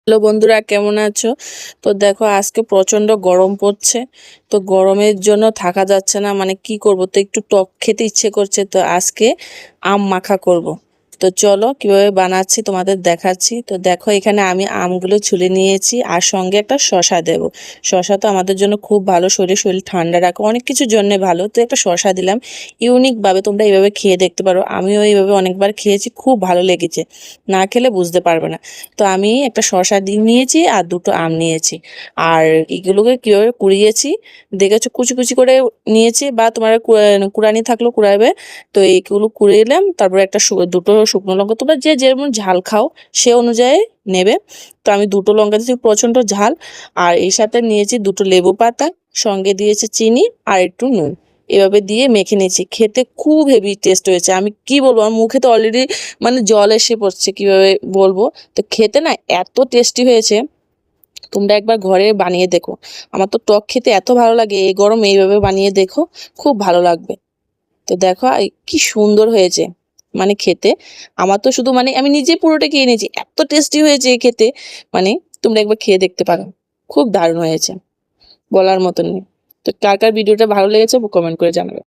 Hello বন্ধুরা, কেমন আছো? তো দেখো, আজকে প্রচন্ড গরম পড়ছে। তো গরমের জন্য থাকা যাচ্ছে না, মানে কি করব, তো একটু টক খেতে ইচ্ছে করছে। তো আজকে আম মাখা করব। তো চলো কিভাবে বানাচ্ছি তোমাদের দেখাচ্ছি। তো দেখো, এখানে আমি আমগুলো ছুলে নিয়েছি আর সঙ্গে একটা শসা দেব। শসা তো আমাদের জন্য খুব ভালো, শরীর ঠান্ডা রাখে, অনেক কিছুর জন্য ভালো। তো একটা শসা দিলাম। ইউনিকভাবে তোমরা এইভাবে খেয়ে দেখতে পারো, আমিও এইভাবে অনেকবার খেয়েছি, খুব ভালো লেগেছে। না খেলে বুঝতে পারবে না। তো আমি একটা শসা দিয়ে নিয়েছি আর দুটো আম নিয়েছি। আর এগুলোকে কীভাবে কুড়িয়েছি দেখেছো, কুচি কুচি করে নিয়েছি, বা তোমার কুড়ানি থাকলেও কুড়াবে। তো এইগুলো কুড়িয়ে নিলাম, তারপরে দুটো শুকনো লঙ্কা, তোমরা যে যেমন ঝাল খাও সে অনুযায়ী নেবে। তো আমি দুটো লঙ্কা দিয়েছি, প্রচণ্ড ঝাল। আর এর সাথে নিয়েছি দুটো লেবু পাতা, সঙ্গে দিয়েছি চিনি আর একটু নুন। এভাবে দিয়ে মেখে নিয়েছি, খেতে খুব হেভি টেস্ট হয়েছে। আমি কি বলবো, আমার মুখে তো অলরেডি মানে জল এসে পড়ছে, কিভাবে বলবো। তো খেতে না এত টেস্টি হয়েছে, তোমরা একবার ঘরে বানিয়ে দেখো। আমার তো টক খেতে এত ভালো লাগে, এই গরমে এইভাবে বানিয়ে দেখো, খুব ভালো লাগবে। তো দেখো কি সুন্দর হয়েছে মানে খেতে। আমার তো শুধু মানে আমি নিজে পুরোটা খেয়ে নিয়েছি, এত টেস্টি হয়েছে খেতে। মানে তোমরা একবার খেয়ে দেখতে পারো, খুব দারুণ হয়েছে, বলার মতন নেই। তো কার কার ভিডিওটা ভালো লেগেছে কমেন্ট করে জানাবে।